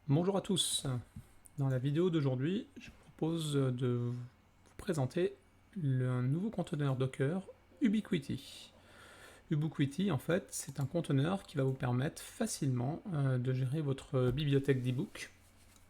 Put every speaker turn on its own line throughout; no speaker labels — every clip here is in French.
Bonjour à tous. Dans la vidéo d'aujourd'hui, je vous propose de vous présenter un nouveau conteneur Docker, Ubiquiti. Ubiquiti, en fait, c'est un conteneur qui va vous permettre facilement de gérer votre bibliothèque d'e-book,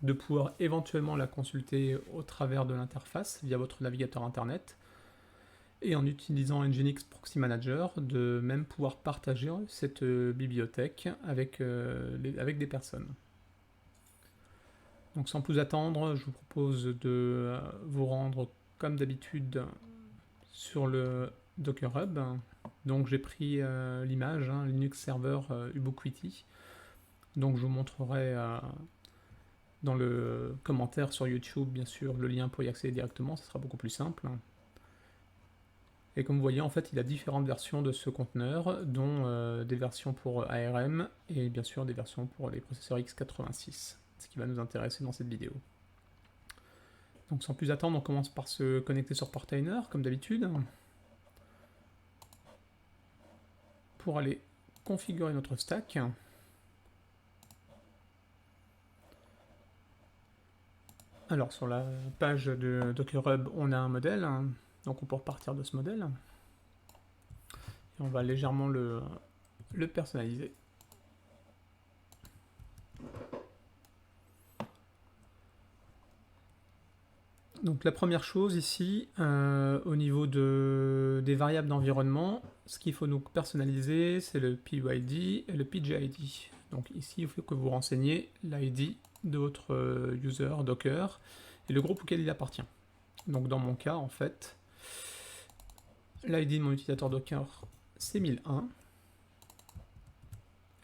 de pouvoir éventuellement la consulter au travers de l'interface via votre navigateur internet, et en utilisant Nginx Proxy Manager, de même pouvoir partager cette bibliothèque avec des personnes. Donc sans plus attendre, je vous propose de vous rendre comme d'habitude sur le Docker Hub. Donc j'ai pris l'image, Linux Server Ubiquiti. Donc je vous montrerai dans le commentaire sur YouTube, bien sûr, le lien pour y accéder directement, ce sera beaucoup plus simple. Et comme vous voyez, en fait, il y a différentes versions de ce conteneur, dont des versions pour ARM et bien sûr des versions pour les processeurs x86, ce qui va nous intéresser dans cette vidéo. Donc sans plus attendre, on commence par se connecter sur Portainer, comme d'habitude, pour aller configurer notre stack. Alors sur la page de Docker Hub, on a un modèle, donc on peut repartir de ce modèle. Et on va légèrement le personnaliser. Donc la première chose ici, au niveau des variables d'environnement, ce qu'il faut nous personnaliser, c'est le PYD et le PGID. Donc ici, il faut que vous renseigniez l'ID de votre user Docker et le groupe auquel il appartient. Donc dans mon cas, en fait, l'ID de mon utilisateur Docker, c'est 1001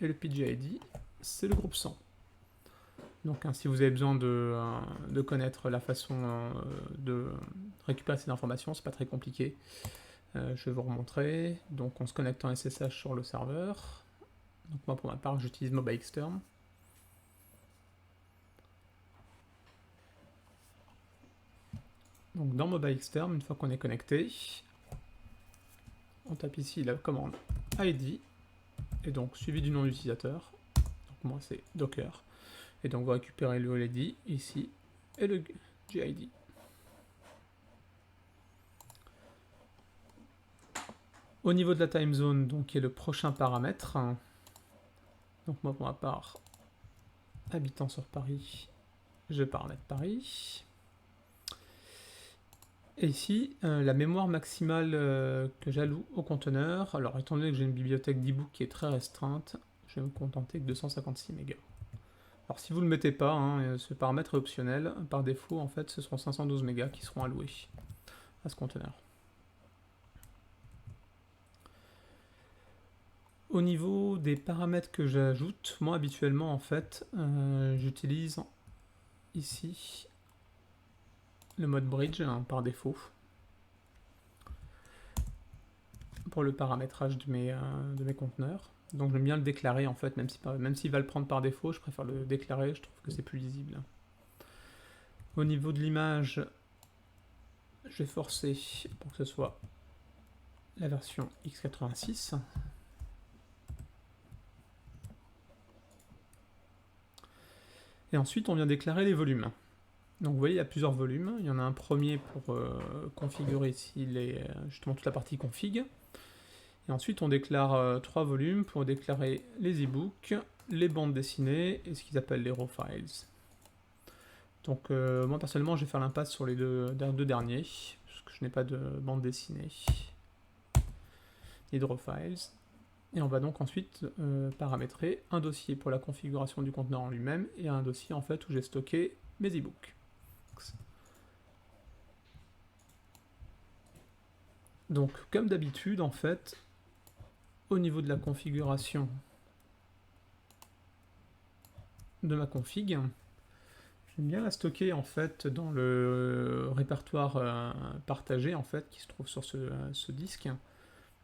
et le PGID, c'est le groupe 100. Donc si vous avez besoin de connaître la façon de récupérer ces informations, c'est pas très compliqué. Je vais vous remontrer. Donc on se connecte en SSH sur le serveur. Donc moi pour ma part j'utilise MobaXterm. Donc dans MobaXterm, une fois qu'on est connecté, on tape ici la commande ID, et donc suivi du nom d'utilisateur. Donc moi c'est Docker. Et donc vous récupérez le ID ici et le GID. Au niveau de la time zone, donc qui est le prochain paramètre. Donc moi pour ma part, habitant sur Paris, je vais paramètre Paris. Et ici, la mémoire maximale que j'alloue au conteneur, alors étant donné que j'ai une bibliothèque d'e-book qui est très restreinte, je vais me contenter de 256 mégas. Alors si vous ne le mettez pas, ce paramètre est optionnel, par défaut en fait ce seront 512 mégas qui seront alloués à ce conteneur. Au niveau des paramètres que j'ajoute, moi habituellement en fait, j'utilise ici le mode bridge par défaut pour le paramétrage de mes conteneurs. Donc j'aime bien le déclarer en fait, même s'il va le prendre par défaut, je préfère le déclarer, je trouve que c'est plus lisible. Au niveau de l'image, je vais forcer pour que ce soit la version x86. Et ensuite on vient déclarer les volumes. Donc vous voyez, il y a plusieurs volumes. Il y en a un premier pour configurer ici justement toute la partie config. Et ensuite on déclare 3 volumes pour déclarer les e-books, les bandes dessinées et ce qu'ils appellent les raw files. Donc moi personnellement je vais faire l'impasse sur les deux derniers, parce que je n'ai pas de bande dessinée ni de raw files. Et on va donc ensuite paramétrer un dossier pour la configuration du conteneur en lui-même et un dossier en fait où j'ai stocké mes e-books. Donc comme d'habitude en fait, au niveau de la configuration de ma config, j'aime bien la stocker en fait dans le répertoire partagé en fait qui se trouve sur ce disque.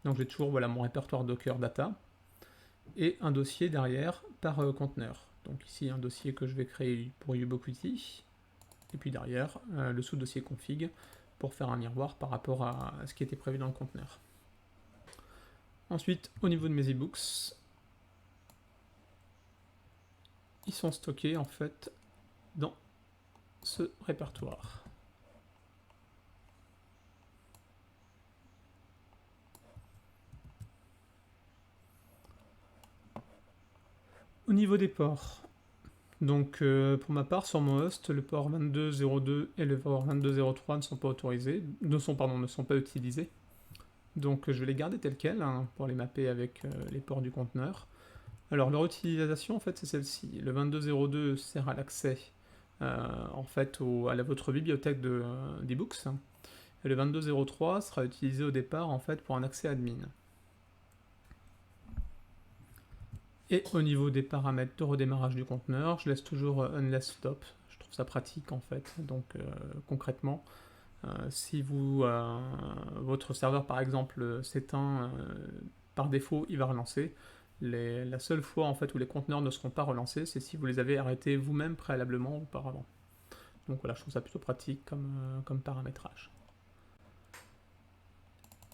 Donc j'ai toujours voilà, mon répertoire Docker Data et un dossier derrière par conteneur. Donc ici un dossier que je vais créer pour Ubiquiti et puis derrière le sous-dossier config pour faire un miroir par rapport à ce qui était prévu dans le conteneur. Ensuite, au niveau de mes e-books, ils sont stockés en fait dans ce répertoire. Au niveau des ports, donc pour ma part sur mon host, le port 22.02 et le port 22.03 ne sont pas autorisés, ne sont pas utilisés. Donc je vais les garder tels quels hein, pour les mapper avec les ports du conteneur. Alors leur utilisation en fait c'est celle-ci. Le 22.02 sert à l'accès en fait à votre bibliothèque d'ebooks. Et le 22.03 sera utilisé au départ en fait pour un accès admin. Et au niveau des paramètres de redémarrage du conteneur, je laisse toujours unless stop. Je trouve ça pratique en fait. Donc concrètement, si votre serveur par exemple s'éteint par défaut, il va relancer. La seule fois en fait où les conteneurs ne seront pas relancés, c'est si vous les avez arrêtés vous-même préalablement auparavant. Donc voilà, je trouve ça plutôt pratique comme paramétrage.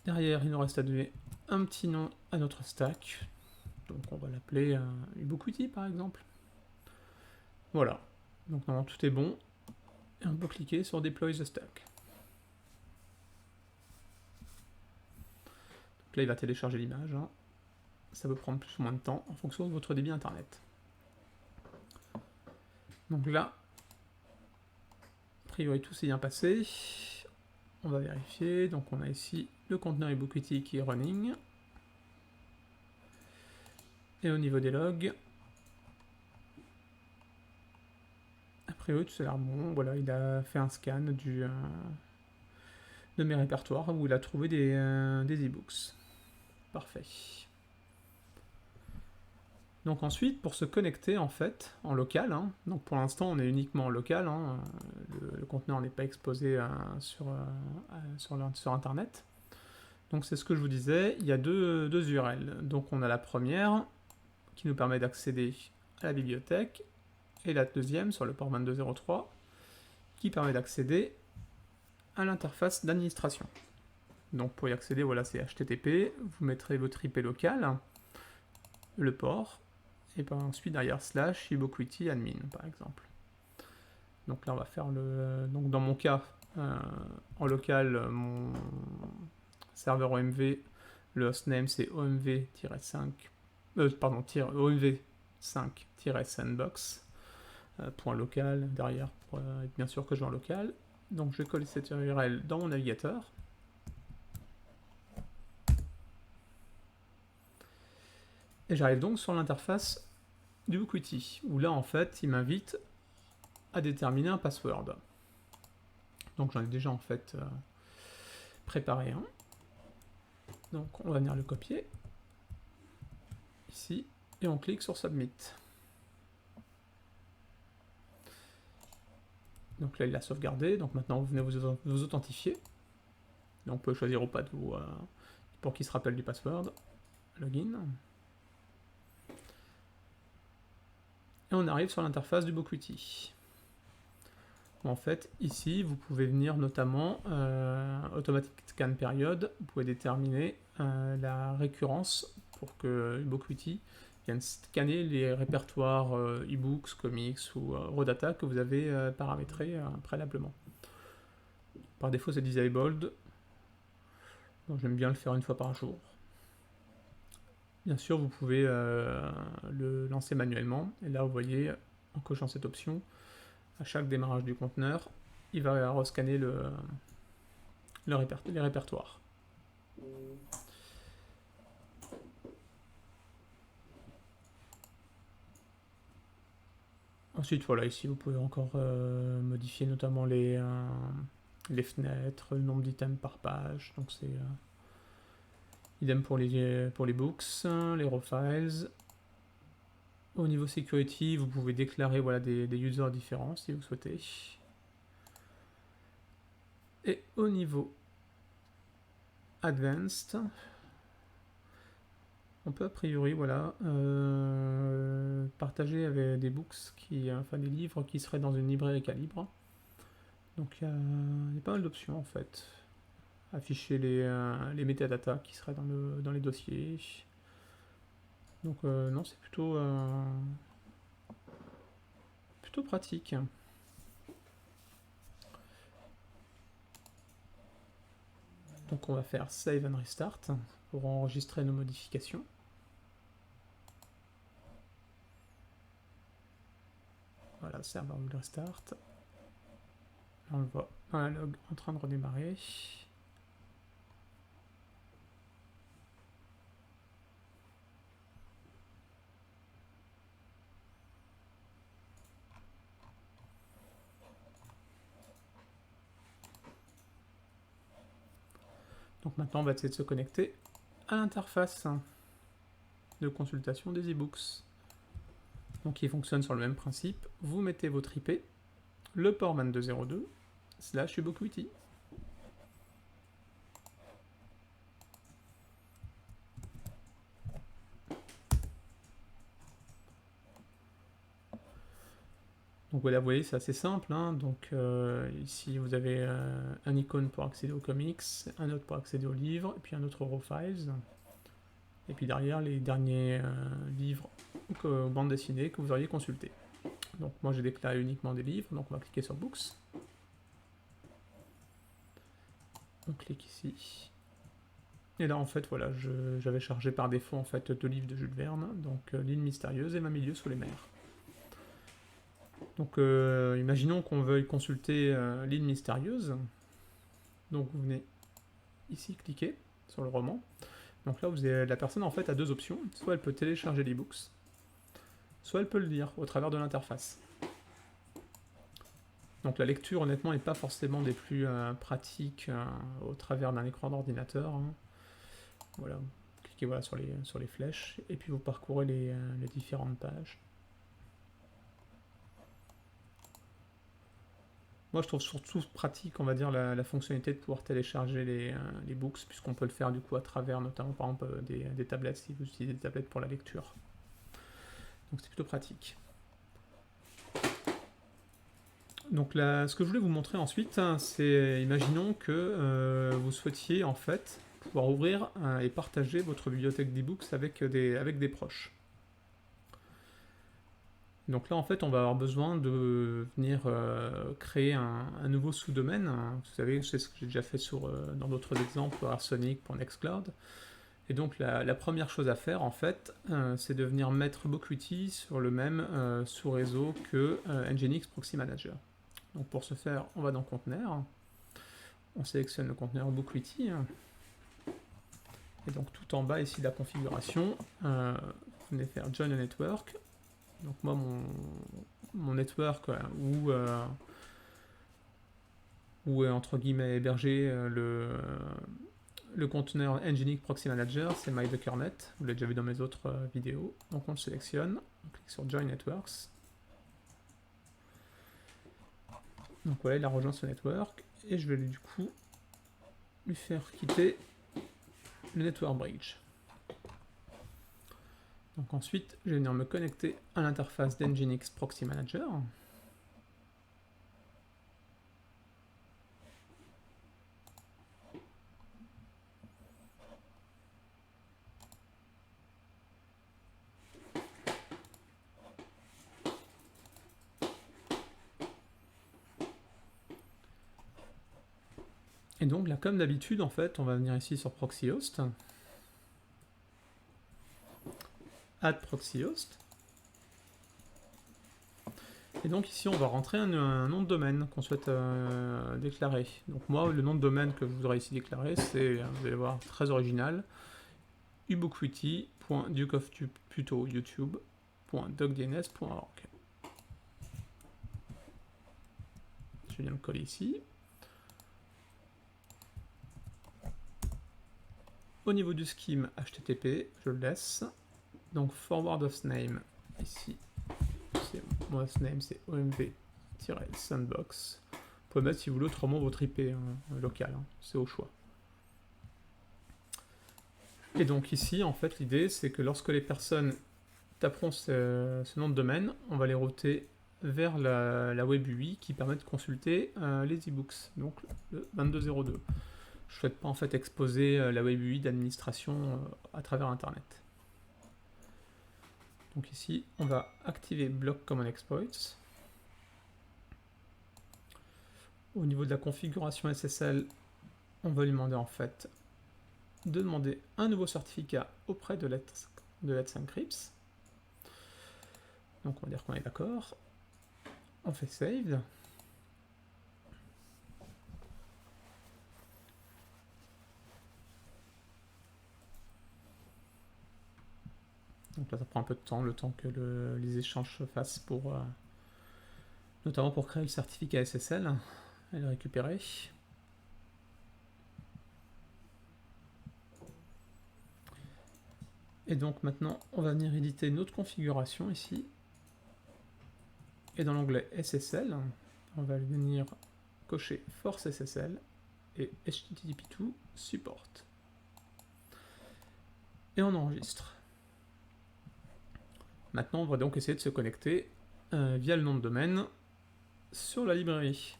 Derrière, il nous reste à donner un petit nom à notre stack. Donc on va l'appeler Ubiquiti par exemple. Voilà. Donc normalement tout est bon. Et on peut cliquer sur Deploy the stack. Donc là il va télécharger l'image. Hein. Ça peut prendre plus ou moins de temps en fonction de votre débit internet. Donc là, a priori tout s'est bien passé. On va vérifier. Donc on a ici le conteneur Ubiquiti qui est running. Et au niveau des logs, a priori tout a l'air bon. Voilà, il a fait un scan de mes répertoires où il a trouvé des ebooks. Parfait. Donc ensuite, pour se connecter en fait en local, hein, donc pour l'instant on est uniquement en local, hein, le conteneur n'est pas exposé sur internet. Donc c'est ce que je vous disais, il y a deux URL. Donc on a la première qui nous permet d'accéder à la bibliothèque et la deuxième sur le port 22.03 qui permet d'accéder à l'interface d'administration. Donc pour y accéder, voilà, c'est HTTP, vous mettrez votre IP local, le port, et puis ensuite derrière / Ubiquiti admin par exemple. Donc là on va faire donc dans mon cas, en local, mon serveur OMV, le hostname c'est OMV-5, OMV5-sandbox, point local derrière pour être bien sûr que je vais en local. Donc je vais coller cette URL dans mon navigateur. Et j'arrive donc sur l'interface d'Ubiquiti, où là en fait il m'invite à déterminer un password. Donc j'en ai déjà en fait préparé un. Donc on va venir le copier ici et on clique sur Submit. Donc là il l'a sauvegardé, donc maintenant vous venez vous authentifier. Donc vous pouvez choisir ou pas de vous pour qu'il se rappelle du password. Login. Et on arrive sur l'interface d'Ubiquiti. En fait, ici, vous pouvez venir notamment Automatic Scan Period, vous pouvez déterminer la récurrence pour que Ubiquiti vienne scanner les répertoires ebooks, comics ou raw data que vous avez paramétrés préalablement. Par défaut, c'est disabled. J'aime bien le faire une fois par jour. Bien sûr, vous pouvez le lancer manuellement. Et là, vous voyez, en cochant cette option, à chaque démarrage du conteneur, il va rescanner les répertoires. Ensuite, voilà, ici, vous pouvez encore modifier notamment les fenêtres, le nombre d'items par page. Donc, c'est idem pour les books, les raw files. Au niveau security, vous pouvez déclarer voilà, des users différents si vous souhaitez. Et au niveau advanced, on peut a priori voilà, partager avec des books, enfin des livres qui seraient dans une librairie Calibre. Donc il y a pas mal d'options en fait. Afficher les métadatas qui seraient dans les dossiers. Donc non, c'est plutôt pratique. Donc on va faire Save and Restart pour enregistrer nos modifications. Voilà, serveur will restart. On le voit dans la log en train de redémarrer. Donc maintenant, on va essayer de se connecter à l'interface de consultation des ebooks. Donc il fonctionne sur le même principe. Vous mettez votre IP, le port 2202/Ubiquiti. Donc voilà, vous voyez, c'est assez simple. Donc ici, vous avez un icône pour accéder aux comics, un autre pour accéder aux livres, et puis un autre raw files. Et puis derrière, les derniers livres ou bandes dessinées que vous auriez consultés. Donc moi, j'ai déclaré uniquement des livres, donc on va cliquer sur Books. On clique ici. Et là, en fait, voilà, j'avais chargé par défaut en fait 2 livres de Jules Verne, donc L'île mystérieuse et Ma milieu sous les mers. Donc, imaginons qu'on veuille consulter L'île mystérieuse. Donc, vous venez ici cliquer sur le roman. Donc là, la personne en fait a 2 options. Soit elle peut télécharger l'e-books, soit elle peut le lire au travers de l'interface. Donc la lecture, honnêtement, n'est pas forcément des plus pratiques au travers d'un écran d'ordinateur. Voilà, vous cliquez voilà, sur les flèches, et puis vous parcourez les différentes pages. Moi, je trouve surtout pratique, on va dire, la fonctionnalité de pouvoir télécharger les books, puisqu'on peut le faire du coup à travers, notamment par exemple, des tablettes, si vous utilisez des tablettes pour la lecture. Donc c'est plutôt pratique. Donc là, ce que je voulais vous montrer ensuite, c'est, imaginons que vous souhaitiez en fait pouvoir ouvrir et partager votre bibliothèque d'ebooks avec des proches. Donc là, en fait, on va avoir besoin de venir créer un nouveau sous-domaine. Vous savez, c'est ce que j'ai déjà fait dans d'autres exemples, Arsenic pour Nextcloud. Et donc, la première chose à faire, en fait, c'est de venir mettre Ubiquiti sur le même sous-réseau que Nginx Proxy Manager. Donc, pour ce faire, on va dans Conteneur. On sélectionne le conteneur Ubiquiti. Et donc, tout en bas, ici, de la configuration, vous venez faire Join a Network. Donc moi, mon network où est entre guillemets hébergé le conteneur Nginx Proxy Manager, c'est MyDockerNet. Vous l'avez déjà vu dans mes autres vidéos. Donc on le sélectionne, on clique sur Join Networks. Donc voilà, il a rejoint ce network et je vais du coup lui faire quitter le Network Bridge. Donc ensuite, je vais venir me connecter à l'interface d'Nginx Proxy Manager. Et donc là, comme d'habitude, en fait, on va venir ici sur Proxy Host. Add Proxy Host. Et donc ici, on va rentrer un nom de domaine qu'on souhaite déclarer. Donc moi, le nom de domaine que je voudrais ici déclarer, c'est, vous allez voir, très original, ubiquiti.dukeofputoyoutube.docdns.org. Je viens le coller ici. Au niveau du scheme HTTP, je le laisse. Donc forward of name, ici, mon host name c'est omv-sandbox. Vous pouvez mettre si vous voulez autrement votre IP local, c'est au choix. Et donc ici, en fait, l'idée c'est que lorsque les personnes taperont ce nom de domaine, on va les router vers la web UI qui permet de consulter les ebooks, donc le 2202. Je ne souhaite pas en fait exposer la web UI d'administration à travers Internet. Donc ici, on va activer Block Common Exploits. Au niveau de la configuration SSL, on va lui demander en fait de demander un nouveau certificat auprès de Let's Encrypt. Donc on va dire qu'on est d'accord. On fait save. Donc là ça prend un peu de temps, le temps que les échanges se fassent pour notamment pour créer le certificat SSL et le récupérer. Et donc maintenant on va venir éditer notre configuration ici. Et dans l'onglet SSL, on va venir cocher Force SSL et HTTP2 Support. Et on enregistre. Maintenant, on va donc essayer de se connecter via le nom de domaine sur la librairie.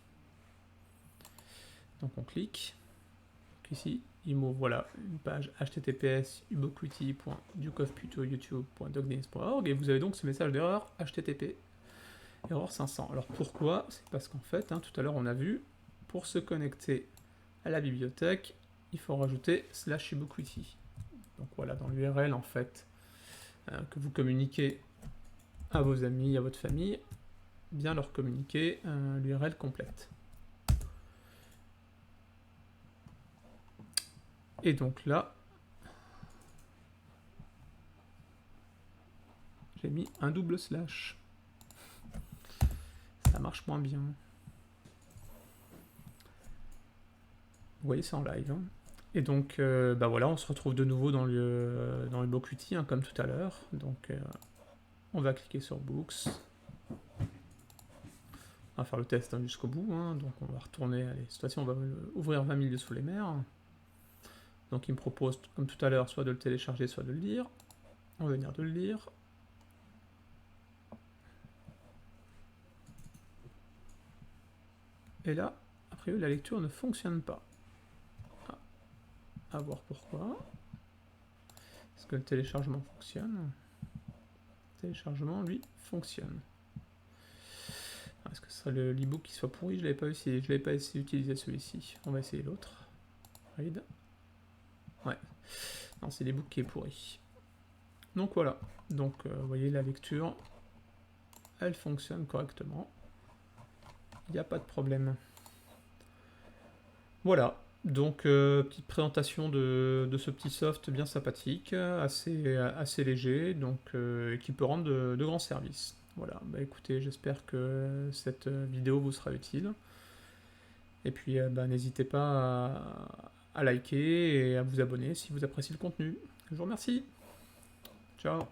Donc on clique. Donc ici, il m'ouvre voilà, une page https://ubiquiti.dukeofputoyoutube.dogdays.org et vous avez donc ce message d'erreur http erreur 500. Alors pourquoi? C'est parce qu'en fait, tout à l'heure on a vu, pour se connecter à la bibliothèque, il faut rajouter /ubiquiti. Donc voilà, dans l'URL en fait, que vous communiquez à vos amis, à votre famille, bien leur communiquer l'URL complète. Et donc là, j'ai mis un double slash. Ça marche moins bien. Vous voyez, c'est en live. Et donc, bah voilà, on se retrouve de nouveau dans le Ubiquiti, comme tout à l'heure. Donc, on va cliquer sur Books. On va faire le test jusqu'au bout. Donc, on va retourner. Allez, cette fois-ci, on va ouvrir 20 000 lieues sous les mers. Donc, il me propose, comme tout à l'heure, soit de le télécharger, soit de le lire. On va venir de le lire. Et là, a priori, la lecture ne fonctionne pas. À voir pourquoi. Est-ce que le téléchargement fonctionne? Le téléchargement, lui, fonctionne. Est-ce que ce serait l'ebook qui soit pourri? Je l'avais pas essayé. Je l'avais pas essayé d'utiliser celui-ci. On va essayer l'autre. Read. Ouais. Non, c'est l'ebook qui est pourri. Donc voilà. Donc, vous voyez, la lecture, elle fonctionne correctement. Il n'y a pas de problème. Voilà. Donc, petite présentation de ce petit soft bien sympathique, assez léger, donc qui peut rendre de grands services. Voilà, bah écoutez, j'espère que cette vidéo vous sera utile. Et puis, bah, n'hésitez pas à liker et à vous abonner si vous appréciez le contenu. Je vous remercie. Ciao.